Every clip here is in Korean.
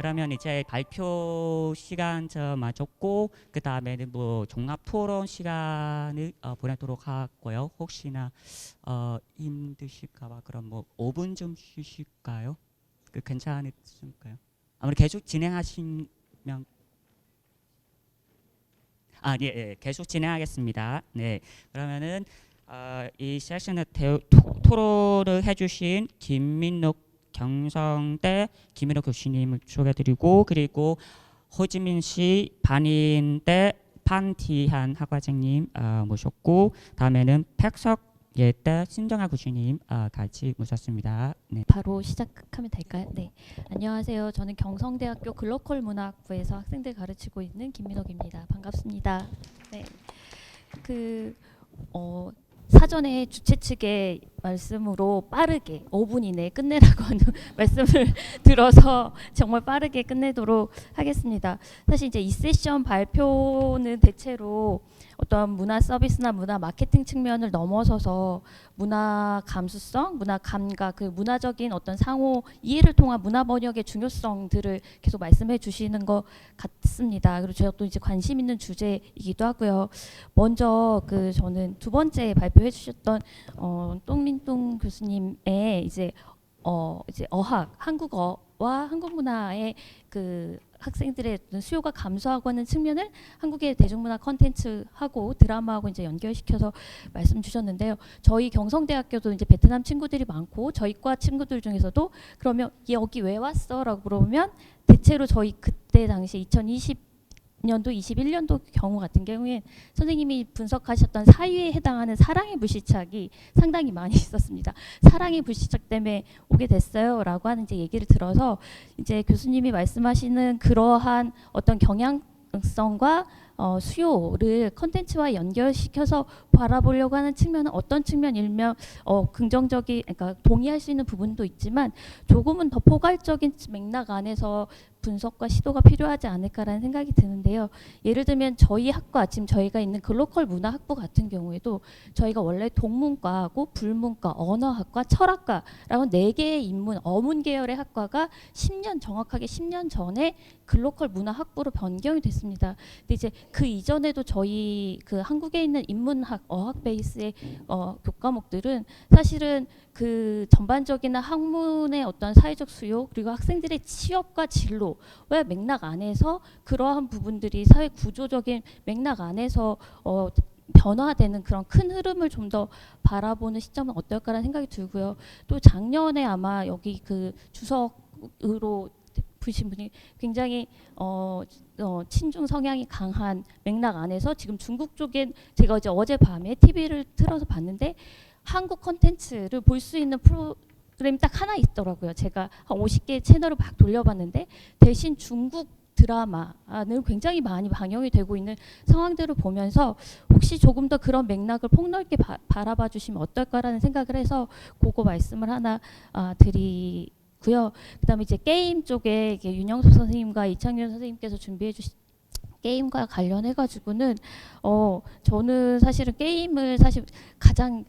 그러면 이제 발표 시간 저 마쳤고 그 다음에는 뭐 종합 토론 시간을 보내도록 하고요. 혹시나 힘드실까봐 그럼 뭐 5분 좀 쉬실까요? 그 괜찮으실까요? 아무리 계속 진행하시면 예, 예, 계속 진행하겠습니다. 네, 그러면은 이 세션에 토론을 해주신 김민록 경성대 김민록 교수님을 소개드리고 그리고 호지민 씨 반인대 판티한 학과장님 모셨고 다음에는 팩석 예대 신정아 교수님 같이 모셨습니다. 네. 바로 시작하면 될까요? 네. 안녕하세요. 저는 경성대학교 글로컬 문화학부에서 학생들 가르치고 있는 김민옥입니다. 반갑습니다. 네. 사전에 주최 측의 말씀으로 빠르게 5분 이내에 끝내라고 하는 말씀을 들어서 정말 빠르게 끝내도록 하겠습니다. 사실 이제 이 세션 발표는 대체로 어떤 문화 서비스나 문화 마케팅 측면을 넘어서서 문화 감수성, 문화 감각, 그 문화적인 어떤 상호 이해를 통한 문화 번역의 중요성들을 계속 말씀해 주시는 것 같습니다. 그리고 제가 또 이제 관심 있는 주제이기도 하고요. 먼저 저는 두 번째 발표해 주셨던 똥민똥 교수님의 이제 어학, 한국어와 한국 문화의 그 학생들의 수요가 감소하고 하는 측면을 한국의 대중문화 컨텐츠하고 드라마하고 이제 연결시켜서 말씀 주셨는데요. 저희 경성대학교도 이제 베트남 친구들이 많고 저희 과 친구들 중에서도 그러면 여기 왜 왔어?라고 물어보면 대체로 저희 그때 당시 2020년도 21년도 경우 같은 경우엔 선생님이 분석하셨던 사유에 해당하는 사랑의 불시착이 상당히 많이 있었습니다. 사랑의 불시착 때문에 오게 됐어요라고 하는 이제 얘기를 들어서 이제 교수님이 말씀하시는 그러한 어떤 경향성과 수요를 컨텐츠와 연결시켜서 바라보려고 하는 측면은 어떤 측면이면 긍정적인, 그러니까 동의할 수 있는 부분도 있지만 조금은 더 포괄적인 맥락 안에서 분석과 시도가 필요하지 않을까라는 생각이 드는데요. 예를 들면 저희 학과, 지금 저희가 있는 글로컬 문화학부 같은 경우에도 저희가 원래 동문과하고 불문과, 언어학과, 철학과라고 4개의 인문, 어문 계열의 학과가 정확하게 10년 전에 글로컬 문화학부로 변경이 됐습니다. 근데 이제 그 이전에도 저희 그 한국에 있는 인문학, 어학 베이스의 교과목들은 사실은 그 전반적인 학문의 어떤 사회적 수요 그리고 학생들의 취업과 진로의 맥락 안에서 그러한 부분들이 사회 구조적인 맥락 안에서 변화되는 그런 큰 흐름을 좀 더 바라보는 시점은 어떨까라는 생각이 들고요. 또 작년에 아마 여기 그 주석으로 보신 분이 굉장히 친중 성향이 강한 맥락 안에서 지금 중국 쪽엔 제가 어젯밤에 TV를 틀어서 봤는데 한국 콘텐츠를 볼 수 있는 프로그램이 딱 하나 있더라고요. 제가 한 50개 채널을 막 돌려봤는데 대신 중국 드라마는 굉장히 많이 방영이 되고 있는 상황들을 보면서 혹시 조금 더 그런 맥락을 폭넓게 바라봐 주시면 어떨까라는 생각을 해서 그거 말씀을 하나 드리고요. 그다음에 이제 게임 쪽에 윤영수 선생님과 이창윤 선생님께서 준비해 주신 게임과 관련해 가지고는 저는 사실은 게임을 사실 가장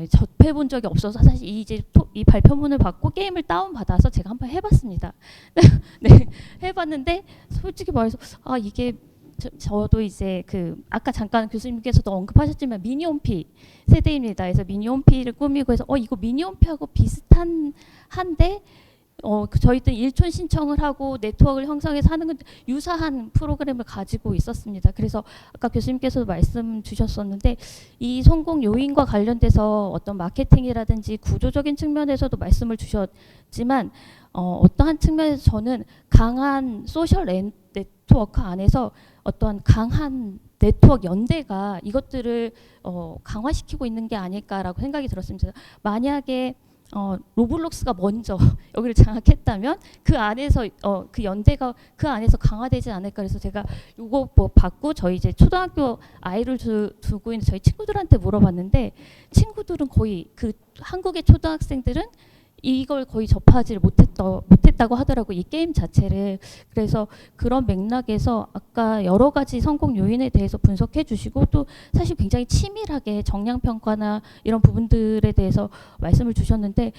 접해본 적이 없어서 사실 이 발표문을 받고 게임을 다운 받아서 제가 한번 해봤습니다. 네, 해봤는데 솔직히 말해서 이게 저도 이제 아까 잠깐 교수님께서도 언급하셨지만 미니홈피 세대입니다. 그래서 미니홈피를 꾸미고 해서 이거 미니홈피하고 비슷한 한데 저희들 일촌 신청을 하고 네트워크를 형성해서 하는 건 유사한 프로그램을 가지고 있었습니다. 그래서 아까 교수님께서도 말씀 주셨었는데 이 성공 요인과 관련돼서 어떤 마케팅이라든지 구조적인 측면에서도 말씀을 주셨지만 어떠한 측면에서 저는 강한 소셜 네트워크 안에서 어떠한 강한 네트워크 연대가 이것들을 강화시키고 있는 게 아닐까라고 생각이 들었습니다. 만약에 로블록스가 먼저 여기를 장악했다면 그 안에서 그 연대가 그 안에서 강화되지 않을까. 그래서 제가 이거 받고 저희 이제 초등학교 아이를 두고 있는 저희 친구들한테 물어봤는데 친구들은 거의 그 한국의 초등학생들은 이걸 거의 접하지 못했다고 하더라고, 이 게임 자체를. 그래서 그런 맥락에서 아까 여러 가지 성공 요인에 대해서 분석해 주시고 또 사실 굉장히 치밀하게 정량평가나 이런 부분들에 대해서 말씀을 주셨는데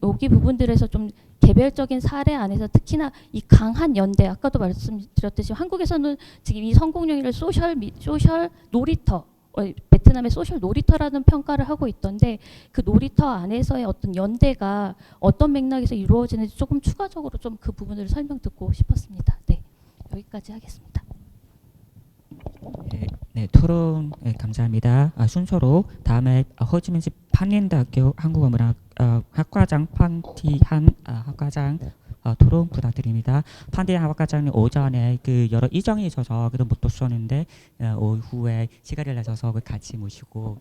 여기 부분들에서 좀 개별적인 사례 안에서 특히나 이 강한 연대, 아까도 말씀드렸듯이 한국에서는 지금 이 성공령의를 소셜 놀이터, 베트남의 소셜 놀이터라는 평가를 하고 있던데, 그 놀이터 안에서의 어떤 연대가 어떤 맥락에서 이루어지는지 조금 추가적으로 좀 그 부분을 설명 듣고 싶었습니다. 네, 여기까지 하겠습니다. 네, 토론 감사합니다. 순서로 다음에 호치민시 판린대학교 한국어문학 학과장 판티한 학과장 토론 부탁드립니다. 판티한 학과장님 오전에 그 여러 일정이 있어서 그래도 못 오셨는데 오후에 시간을 내셔서 같이 모시고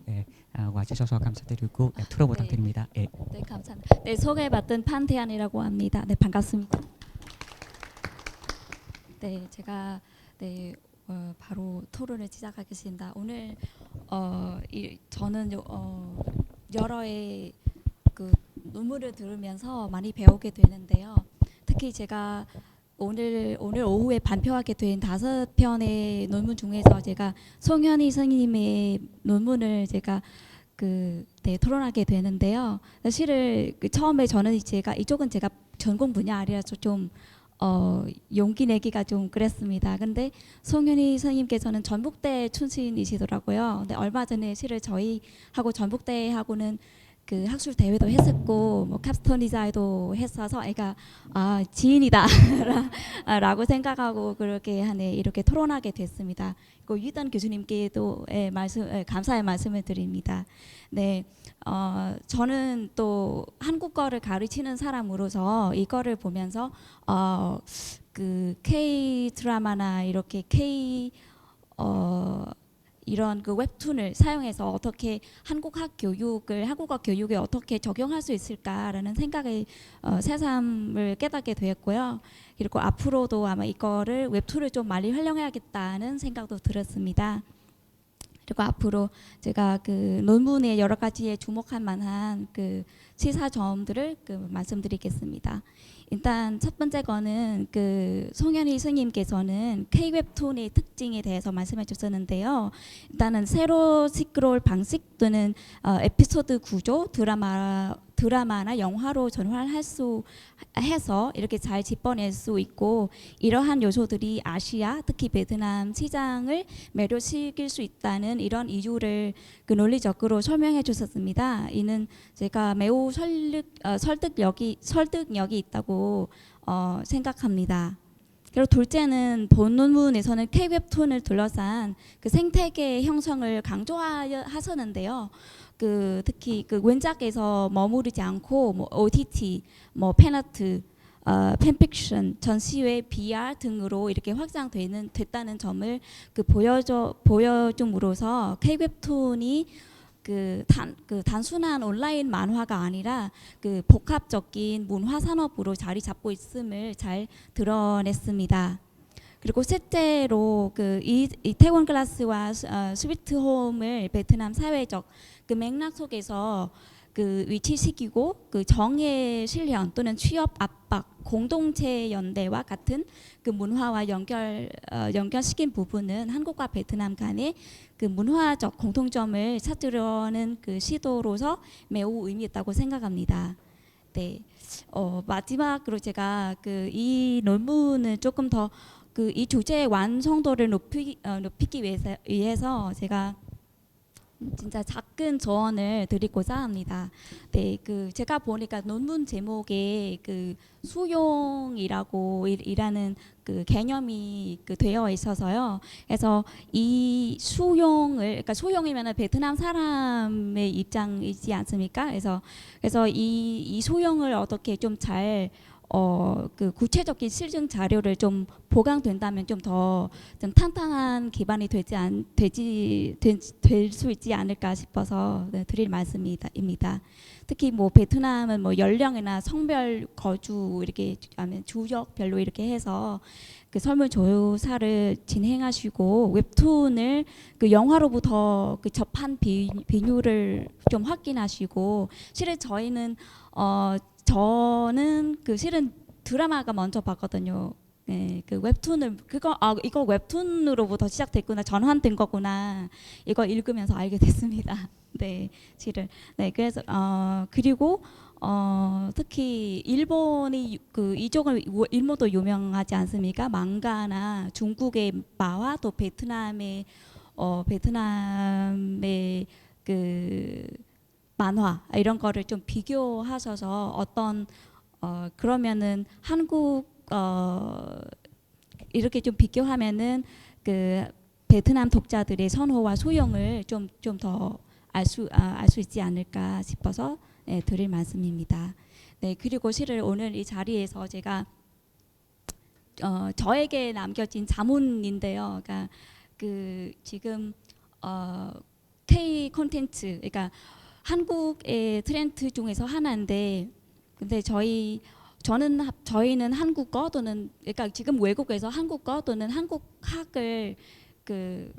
와주셔서 감사드리고 토론 부탁드립니다. 네, 감사합니다. 네, 소개받은 판태안이라고 합니다. 네, 반갑습니다. 네, 제가 바로 토론을 시작하겠습니다. 오늘 저는 여러의 그 논문을 들으면서 많이 배우게 되는데요. 특히 제가 오늘 오후에 발표하게 된 5편의 논문 중에서 제가 송현희 선생님의 논문을 제가 토론하게 되는데요. 사실은 처음에 저는 이쪽은 제가 전공 분야 아니라서 좀 용기 내기가 좀 그랬습니다. 근데 송현희 선생님께서는 전북대 출신이시더라고요. 근데 얼마 전에 실은 저희하고 전북대하고는 그 학술 대회도 했었고 뭐 캡스톤 디자인도 했어서 애가 지인이다 라고 생각하고 그렇게 이렇게 토론하게 됐습니다. 그 유단 교수님께도 감사의 말씀을 드립니다. 네, 저는 또 한국어를 가르치는 사람으로서 이거를 보면서 그 K 드라마나 이렇게 이런 그 웹툰을 사용해서 어떻게 한국어 교육에 어떻게 적용할 수 있을까라는 생각을 새삼을 깨닫게 되었고요. 그리고 앞으로도 아마 이거를 웹툰을 좀 많이 활용해야겠다는 생각도 들었습니다. 그리고 앞으로 제가 그 논문의 여러 가지에 주목할 만한 그 시사점들을 말씀드리겠습니다. 일단 첫 번째 거는 그 송현희 선생님께서는 K-웹툰의 특징에 대해서 말씀해 주셨는데요. 일단은 세로 스크롤 방식 또는 에피소드 구조, 드라마나 영화로 전환할 수 해서 이렇게 잘 짚어낼 수 있고, 이러한 요소들이 아시아, 특히 베트남 시장을 매료시킬 수 있다는 이런 이유를 그 논리적으로 설명해 주셨습니다. 이는 제가 매우 설득력이 있다고 생각합니다. 그리고 둘째는 본 논문에서는 K-웹툰을 둘러싼 그 생태계 형성을 강조하셨는데요. 특히 그 원작에서 머무르지 않고 뭐 OTT, 뭐 팬아트, 팬픽션, 전시회, BR 등으로 이렇게 확장됐다는 점을 보여줌으로써 K-웹툰이 단순한 온라인 만화가 아니라 그 복합적인 문화 산업으로 자리 잡고 있음을 잘 드러냈습니다. 그리고 실제로 이태원 클래스와 스위트홈을 베트남 사회적 그 맥락 속에서 위치시키고 정의 실현 또는 취업 압박, 공동체 연대와 같은 문화와 연결시킨 부분은 한국과 베트남 간의 문화적 공통점을 찾으려는 시도로서 매우 의미 있다고 생각합니다. 네, 마지막으로 제가 이 논문을 조금 더 이 주제의 완성도를 높이기 위해서 제가 진짜 작은 조언을 드리고자 합니다. 네, 제가 보니까 논문 제목에 수용이라고 이라는 개념이 되어 있어서요. 그래서 이 그러니까 수용이면은 베트남 사람의 입장이지 않습니까? 그래서 이 수용을 어떻게 좀 잘 구체적인 실증 자료를 좀 보강된다면 좀 더 좀 탄탄한 기반이 될 수 있지 않을까 싶어서 드릴 말씀입니다. 특히 뭐 베트남은 뭐 연령이나 성별, 거주 이렇게 아니면 주역별로 이렇게 해서 설문 조사를 진행하시고 웹툰을 영화로부터 접한 비율을 좀 확인하시고, 실은 저는 실은 드라마가 먼저 봤거든요. 네, 그 웹툰을 이거 웹툰으로부터 시작됐구나, 전환된 거구나, 이거 읽으면서 알게 됐습니다. 네, 실을. 네, 그래서 그리고 특히 일본이 그 이쪽은 일본도 유명하지 않습니까? 망가나 중국의 마와 또 베트남의 그 만화 이런 거를 좀 비교하셔서 어떤 그러면은 한국 이렇게 좀 비교하면은 그 베트남 독자들의 선호와 소용을 좀 더 알 수 있지 않을까 싶어서 네, 드릴 말씀입니다. 네, 그리고 실은 오늘 이 자리에서 제가 저에게 남겨진 자문인데요. 그러니까 그 지금 K 콘텐츠, 그러니까 한국의 트렌드 중에서 하나인데, 근데 저희는 한국어 또는 그러니까 지금 외국에서 한국어 또는 한국학을 그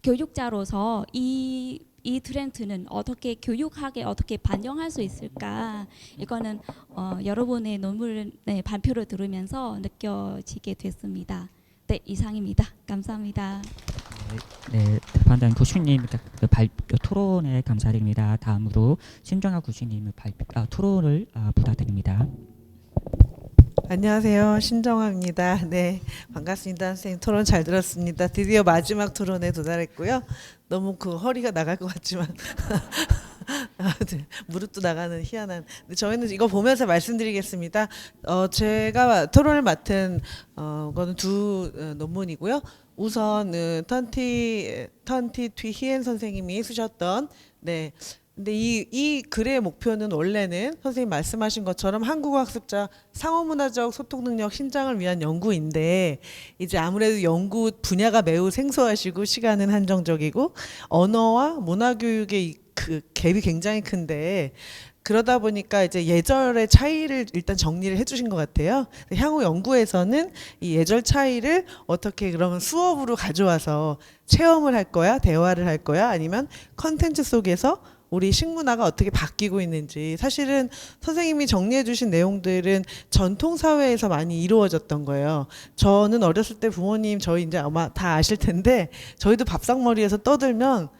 교육자로서 이 트렌드는 어떻게 교육학에 어떻게 반영할 수 있을까, 이거는 여러분의 논문 발표를 들으면서 느껴지게 됐습니다. 네, 이상입니다. 감사합니다. 네, 판단 교수님 토론에 감사드립니다. 다음으로 신정아 교수님 토론을 부탁드립니다. 안녕하세요. 신정아입니다. 네, 반갑습니다. 선생님 토론 잘 들었습니다. 드디어 마지막 토론에 도달했고요. 너무 그 허리가 나갈 것 같지만 무릎도 나가는 희한한. 근데 저희는 이거 보면서 말씀드리겠습니다. 제가 토론을 맡은 거는 두 논문이고요. 우선 턴티 튀히엔 선생님이 쓰셨던 근데 이 글의 목표는 원래는 선생님 말씀하신 것처럼 한국어 학습자 상호문화적 소통 능력 신장을 위한 연구인데, 이제 아무래도 연구 분야가 매우 생소하시고 시간은 한정적이고 언어와 문화 교육의 그 갭이 굉장히 큰데, 그러다 보니까 이제 예절의 차이를 일단 정리를 해주신 것 같아요. 향후 연구에서는 이 예절 차이를 어떻게 그러면 수업으로 가져와서 체험을 할 거야, 대화를 할 거야, 아니면 컨텐츠 속에서 우리 식문화가 어떻게 바뀌고 있는지. 사실은 선생님이 정리해 주신 내용들은 전통 사회에서 많이 이루어졌던 거예요. 저는 어렸을 때 부모님, 저희 이제 아마 다 아실 텐데, 저희도 밥상머리에서 떠들면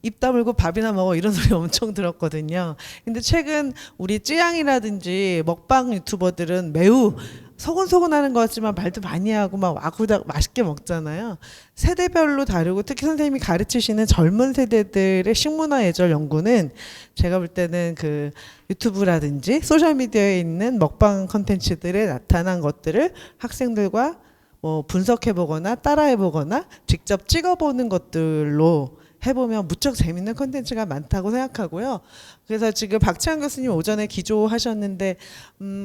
입 다물고 밥이나 먹어 이런 소리 엄청 들었거든요. 근데 최근 우리 쯔양이라든지 먹방 유튜버들은 매우 소곤소곤하는 것 같지만 말도 많이 하고 막 와구닥 맛있게 먹잖아요. 세대별로 다르고, 특히 선생님이 가르치시는 젊은 세대들의 식문화 예절 연구는 제가 볼 때는 그 유튜브라든지 소셜미디어에 있는 먹방 컨텐츠들에 나타난 것들을 학생들과 뭐 분석해보거나 따라해보거나 직접 찍어보는 것들로 해보면 무척 재밌는 콘텐츠가 많다고 생각하고요. 그래서 지금 박채환 교수님 오전에 기조하셨는데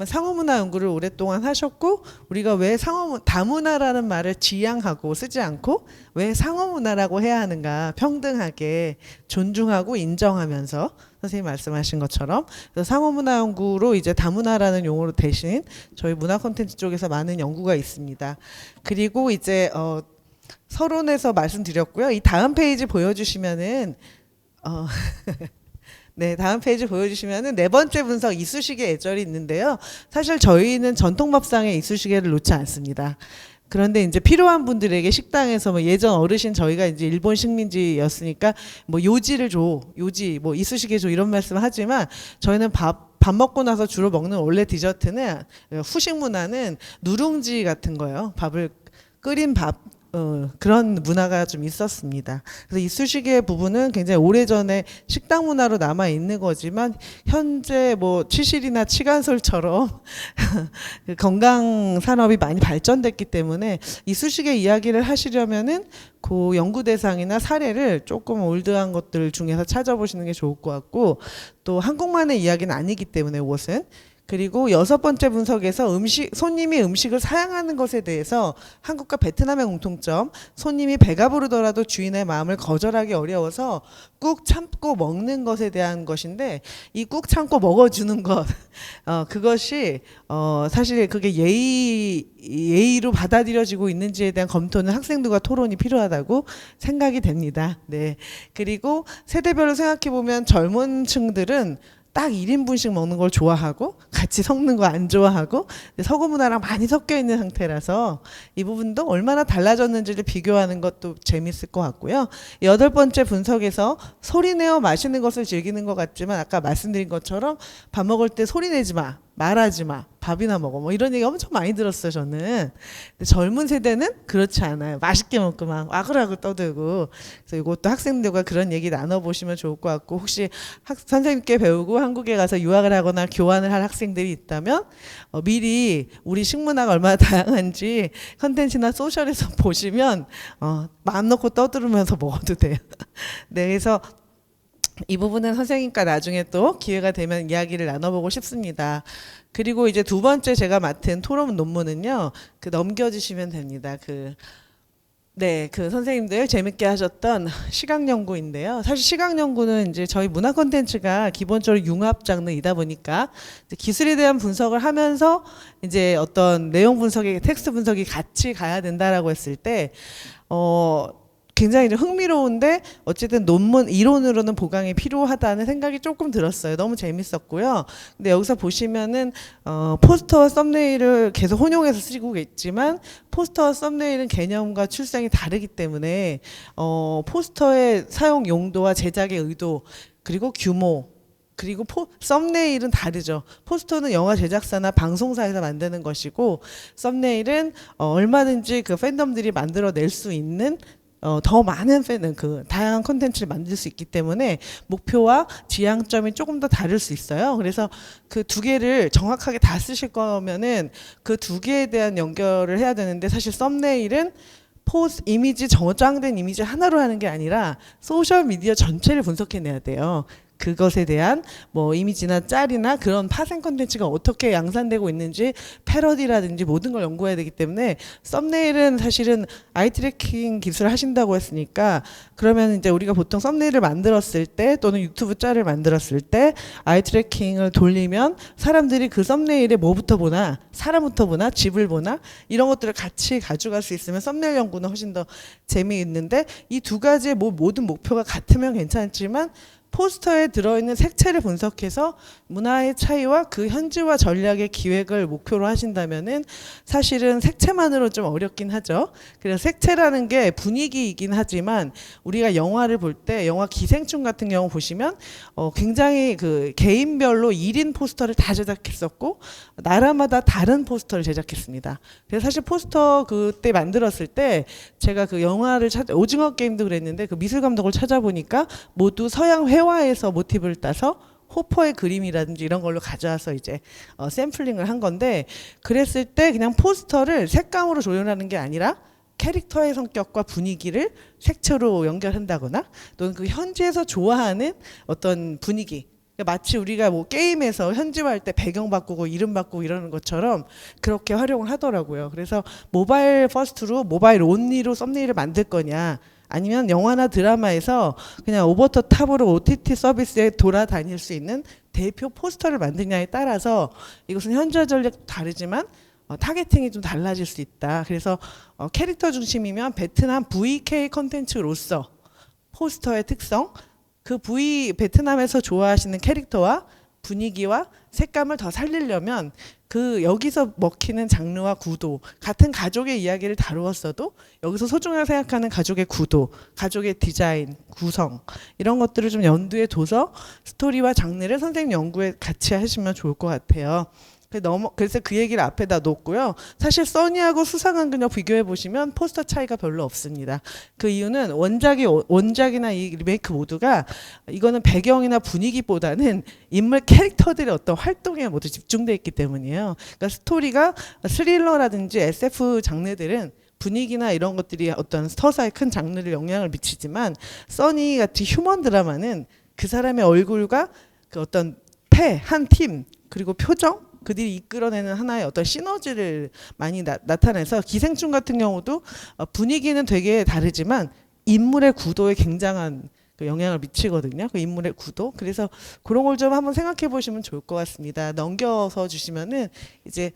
상호문화 연구를 오랫동안 하셨고, 우리가 왜 다문화라는 말을 지양하고 쓰지 않고 왜 상호문화라고 해야 하는가, 평등하게 존중하고 인정하면서 선생님 말씀하신 것처럼. 그래서 상호문화 연구로 이제 다문화라는 용어로 대신 저희 문화 콘텐츠 쪽에서 많은 연구가 있습니다. 그리고 이제 서론에서 말씀드렸고요. 이 다음 페이지 보여주시면은 네, 다음 페이지 보여주시면은 네 번째 분석 이쑤시개 예절이 있는데요. 사실 저희는 전통밥상에 이쑤시개를 놓지 않습니다. 그런데 이제 필요한 분들에게 식당에서 뭐 예전 어르신, 저희가 이제 일본 식민지였으니까 뭐 요지를 줘, 요지 뭐 이쑤시개 줘 이런 말씀을 하지만, 저희는 밥 먹고 나서 주로 먹는 원래 디저트는 후식 문화는 누룽지 같은 거예요. 밥을 끓인 밥, 그런 문화가 좀 있었습니다. 그래서 이쑤시개 부분은 굉장히 오래전에 식당 문화로 남아 있는 거지만, 현재 뭐 치실이나 치간솔처럼 건강 산업이 많이 발전됐기 때문에 이쑤시개 이야기를 하시려면은 그 연구 대상이나 사례를 조금 올드한 것들 중에서 찾아보시는 게 좋을 것 같고, 또 한국만의 이야기는 아니기 때문에 이것은. 그리고 여섯 번째 분석에서 손님이 음식을 사양하는 것에 대해서 한국과 베트남의 공통점, 손님이 배가 부르더라도 주인의 마음을 거절하기 어려워서 꾹 참고 먹는 것에 대한 것인데, 이 꾹 참고 먹어주는 것, 그것이 사실 그게 예의로 받아들여지고 있는지에 대한 검토는 학생들과 토론이 필요하다고 생각이 됩니다. 네. 그리고 세대별로 생각해 보면 젊은 층들은 딱 1인분씩 먹는 걸 좋아하고 같이 섞는 거 안 좋아하고 서구 문화랑 많이 섞여 있는 상태라서 이 부분도 얼마나 달라졌는지를 비교하는 것도 재밌을 것 같고요. 8번째 분석에서 소리내어 마시는 것을 즐기는 것 같지만 아까 말씀드린 것처럼 밥 먹을 때 소리내지 마, 말하지 마, 밥이나 먹어, 뭐 이런 얘기 엄청 많이 들었어요 저는. 근데 젊은 세대는 그렇지 않아요. 맛있게 먹고 막 아글아글 떠들고. 그래서 이것도 학생들과 그런 얘기 나눠보시면 좋을 것 같고, 혹시 선생님께 배우고 한국에 가서 유학을 하거나 교환을 할 학생들이 있다면 미리 우리 식문화가 얼마나 다양한지 컨텐츠나 소셜에서 보시면 마음 놓고 떠들으면서 먹어도 돼요. 네, 그래서 이 부분은 선생님과 나중에 또 기회가 되면 이야기를 나눠보고 싶습니다. 그리고 이제 두 번째 제가 맡은 토론 논문은요, 그 넘겨주시면 됩니다. 네, 그 선생님들 재밌게 하셨던 시각 연구인데요. 사실 시각 연구는 이제 저희 문화 콘텐츠가 기본적으로 융합 장르이다 보니까 이제 기술에 대한 분석을 하면서 이제 어떤 내용 분석이, 텍스트 분석이 같이 가야 된다라고 했을 때, 굉장히 좀 흥미로운데 어쨌든 논문 이론으로는 보강이 필요하다는 생각이 조금 들었어요. 너무 재밌었고요. 근데 여기서 보시면은 포스터와 썸네일을 계속 혼용해서 쓰고 있지만 포스터와 썸네일은 개념과 출생이 다르기 때문에 포스터의 사용 용도와 제작의 의도 그리고 규모 그리고 썸네일은 다르죠. 포스터는 영화 제작사나 방송사에서 만드는 것이고 썸네일은 얼마든지 그 팬덤들이 만들어낼 수 있는 더 많은 다양한 콘텐츠를 만들 수 있기 때문에 목표와 지향점이 조금 더 다를 수 있어요. 그래서 그 두 개를 정확하게 다 쓰실 거면은 그 두 개에 대한 연결을 해야 되는데, 사실 썸네일은 이미지, 저장된 이미지 하나로 하는 게 아니라 소셜 미디어 전체를 분석해내야 돼요. 그것에 대한 뭐 이미지나 짤이나 그런 파생 콘텐츠가 어떻게 양산되고 있는지, 패러디라든지 모든 걸 연구해야 되기 때문에 썸네일은 사실은 아이 트래킹 기술을 하신다고 했으니까, 그러면 이제 우리가 보통 썸네일을 만들었을 때 또는 유튜브 짤을 만들었을 때 아이 트래킹을 돌리면 사람들이 그 썸네일에 뭐부터 보나, 사람부터 보나, 집을 보나, 이런 것들을 같이 가져갈 수 있으면 썸네일 연구는 훨씬 더 재미있는데, 이 두 가지의 모든 목표가 같으면 괜찮지만 포스터에 들어있는 색채를 분석해서 문화의 차이와 그 현지화 전략의 기획을 목표로 하신다면은 사실은 색채만으로 좀 어렵긴 하죠. 그래서 색채라는 게 분위기이긴 하지만 우리가 영화를 볼 때 영화 기생충 같은 경우 보시면 굉장히 그 개인별로 1인 포스터를 다 제작했었고 나라마다 다른 포스터를 제작했습니다. 그래서 사실 포스터 그때 만들었을 때 제가 그 영화를 오징어 게임도 그랬는데 그 미술 감독을 찾아보니까 모두 서양 회화에서 모티브를 따서 호퍼의 그림이라든지 이런 걸로 가져와서 이제 샘플링을 한 건데, 그랬을 때 그냥 포스터를 색감으로 조연하는 게 아니라 캐릭터의 성격과 분위기를 색채로 연결한다거나 또는 그 현지에서 좋아하는 어떤 분위기, 마치 우리가 뭐 게임에서 현지화할 때 배경 바꾸고 이름 바꾸고 이러는 것처럼 그렇게 활용을 하더라고요. 그래서 모바일 퍼스트로, 모바일 온리로 썸네일을 만들 거냐, 아니면 영화나 드라마에서 그냥 오버 더 탑으로 OTT 서비스에 돌아다닐 수 있는 대표 포스터를 만드냐에 따라서 이것은 현지화 전략도 다르지만 타겟팅이 좀 달라질 수 있다. 그래서 캐릭터 중심이면 베트남 VK 컨텐츠로서 포스터의 특성, 그 베트남에서 좋아하시는 캐릭터와 분위기와 색감을 더 살리려면 그 여기서 먹히는 장르와 구도, 같은 가족의 이야기를 다루었어도 여기서 소중하게 생각하는 가족의 구도, 가족의 디자인, 구성, 이런 것들을 좀 염두에 둬서 스토리와 장르를 선생님 연구에 같이 하시면 좋을 것 같아요. 그래서 그 얘기를 앞에다 놓고요. 사실 써니하고 수상한 그녀 비교해 보시면 포스터 차이가 별로 없습니다. 그 이유는 원작이나 이 리메이크 모두가 이거는 배경이나 분위기보다는 인물 캐릭터들의 어떤 활동에 모두 집중돼 있기 때문이에요. 그러니까 스토리가 스릴러라든지 SF 장르들은 분위기나 이런 것들이 어떤 서사에 큰 장르를 영향을 미치지만, 써니 같은 휴먼 드라마는 그 사람의 얼굴과 그 어떤 한 팀, 그리고 표정, 그들이 이끌어내는 하나의 어떤 시너지를 많이 나타내서, 기생충 같은 경우도 분위기는 되게 다르지만 인물의 구도에 굉장한 그 영향을 미치거든요. 그 인물의 구도. 그래서 그런 걸 좀 한번 생각해 보시면 좋을 것 같습니다. 넘겨서 주시면은 이제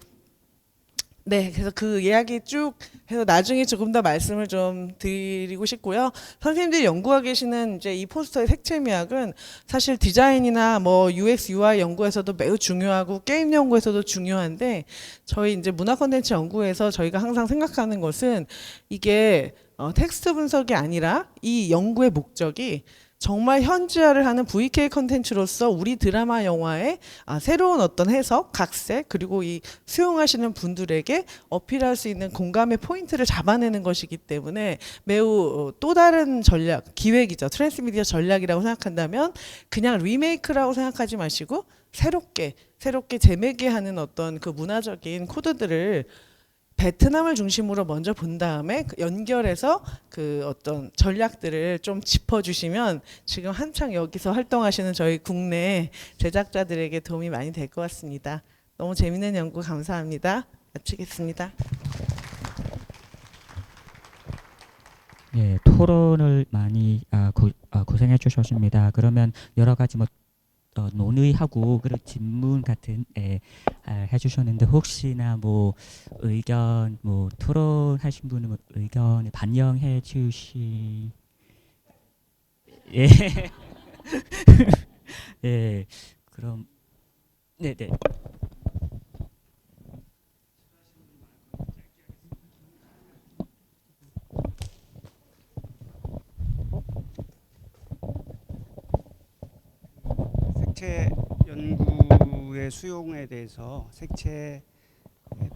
네, 그래서 그 이야기 쭉 해서 나중에 조금 더 말씀을 좀 드리고 싶고요. 선생님들이 연구하고 계시는 이제 이 포스터의 색채 미학은 사실 디자인이나 뭐 UX, UI 연구에서도 매우 중요하고 게임 연구에서도 중요한데 저희 이제 문화 콘텐츠 연구에서 저희가 항상 생각하는 것은 이게 텍스트 분석이 아니라 이 연구의 목적이 정말 현지화를 하는 VK 컨텐츠로서 우리 드라마 영화의 새로운 어떤 해석, 각색 그리고 이 수용하시는 분들에게 어필할 수 있는 공감의 포인트를 잡아내는 것이기 때문에 매우 또 다른 전략, 기획이죠. 트랜스미디어 전략이라고 생각한다면 그냥 리메이크라고 생각하지 마시고 새롭게 재매개하는 어떤 그 문화적인 코드들을 베트남을 중심으로 먼저 본 다음에 연결해서 그 어떤 전략들을 좀 짚어주시면 지금 한창 여기서 활동하시는 저희 국내 제작자들에게 도움이 많이 될 것 같습니다. 너무 재밌는 연구 감사합니다. 마치겠습니다. 예, 토론을 많이 고생해 주셨습니다. 그러면 여러 가지 뭐 논의하고 그리고 질문 같은 해주셨는데 혹시나 뭐 의견 뭐 토론하신 분은 뭐 의견 반영해 주시 예. 예. 그럼 네네. 색채 연구의 수용에 대해서 색채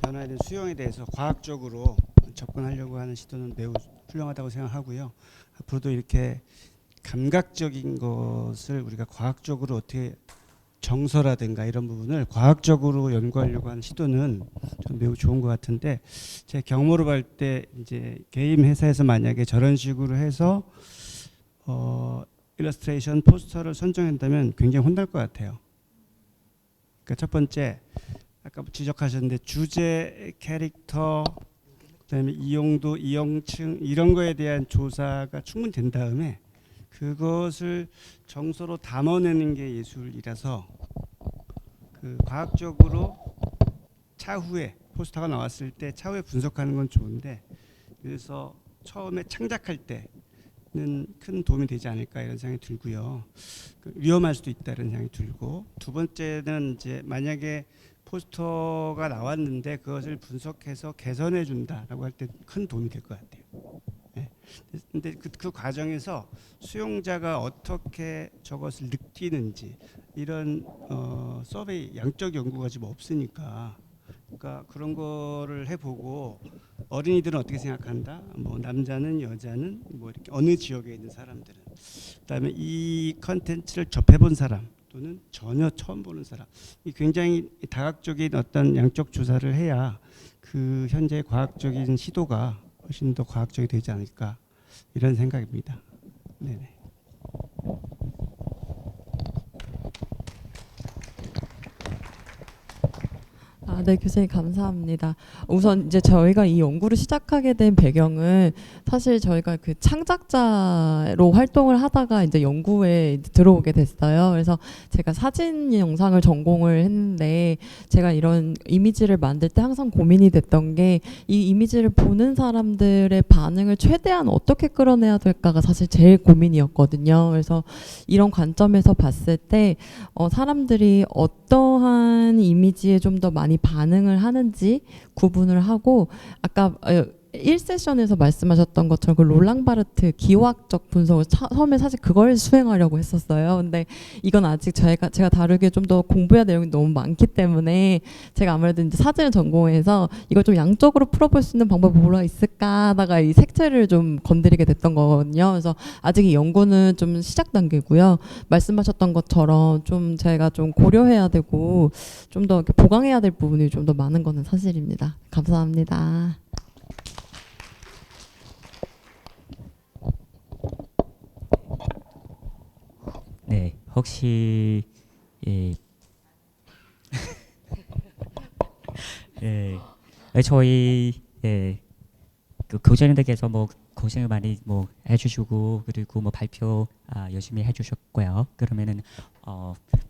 변화에 대한 수용에 대해서 과학적으로 접근하려고 하는 시도는 매우 훌륭하다고 생각하고요. 앞으로도 이렇게 감각적인 것을 우리가 과학적으로 어떻게 정서라든가 이런 부분을 과학적으로 연구하려고 하는 시도는 좀 매우 좋은 것 같은데 제 경험으로 볼 때 이제 게임 회사에서 만약에 저런 식으로 해서 일러스트레이션 포스터를 선정한다면 굉장히 혼날 것 같아요. 그러니까 첫 번째 아까 지적하셨는데 주제, 캐릭터, 그다음에 이용도, 이용층 이런 거에 대한 조사가 충분히 된 다음에 그것을 정서로 담아내는 게 예술이라서 그 과학적으로 차후에 포스터가 나왔을 때 차후에 분석하는 건 좋은데 그래서 처음에 창작할 때는 큰 도움이 되지 않을까 이런 생각이 들고요. 위험할 수도 있다 이런 생각이 들고 두 번째는 이제 만약에 포스터가 나왔는데 그것을 분석해서 개선해 준다라고 할 때 큰 도움이 될 것 같아요. 근데 그 과정에서 수용자가 어떻게 저것을 느끼는지 이런 서베이 양적 연구가 지금 없으니까 그러니까 그런 거를 해보고 어린이들은 어떻게 생각한다 뭐 남자는 여자는 뭐 이렇게 어느 지역에 있는 사람들은 그다음에 이 컨텐츠를 접해본 사람 또는 전혀 처음 보는 사람 이 굉장히 다각적인 어떤 양적 조사를 해야 그 현재 과학적인 시도가 훨씬 더 과학적이 되지 않을까 이런 생각입니다. 네네. 네, 교수님 감사합니다. 우선 이제 저희가 이 연구를 시작하게 된 배경은 사실 저희가 그 창작자로 활동을 하다가 이제 연구에 들어오게 됐어요. 그래서 제가 사진 영상을 전공을 했는데 제가 이런 이미지를 만들 때 항상 고민이 됐던 게 이 이미지를 보는 사람들의 반응을 최대한 어떻게 끌어내야 될까가 사실 제일 고민이었거든요. 그래서 이런 관점에서 봤을 때 사람들이 어떠한 이미지에 좀 더 많이 반응을 하는지 구분을 하고 아까 1세션에서 말씀하셨던 것처럼 그 롤랑 바르트 기호학적 분석을 처음에 사실 그걸 수행하려고 했었어요. 근데 이건 아직 제가 다루기에 좀 더 공부해야 될 내용이 너무 많기 때문에 제가 아무래도 이제 사진을 전공해서 이걸 좀 양적으로 풀어볼 수 있는 방법이 뭐가 있을까 하다가 이 색채를 좀 건드리게 됐던 거거든요. 그래서 아직 이 연구는 좀 시작 단계고요. 말씀하셨던 것처럼 좀 제가 좀 고려해야 되고 좀 더 보강해야 될 부분이 좀 더 많은 거는 사실입니다. 감사합니다. 네, 혹시 예, 저희 그 교수님들께서 뭐 고생을 많이 뭐 해주시고 그리고 뭐 발표 열심히 해주셨고요. 그러면은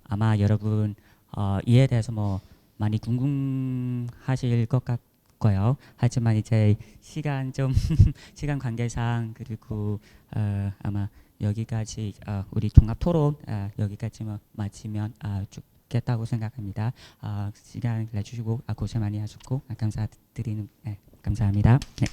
아마 여러분 이에 대해서 뭐 많이 궁금하실 것 거예요. 하지만 이제 시간 좀 시간 관계상 그리고 아마 여기까지 우리 종합 토론 여기까지만 마치면 좋겠다고 생각합니다. 시간 내주시고 고생 많이 하셨고 감사드리는 감사합니다. 네.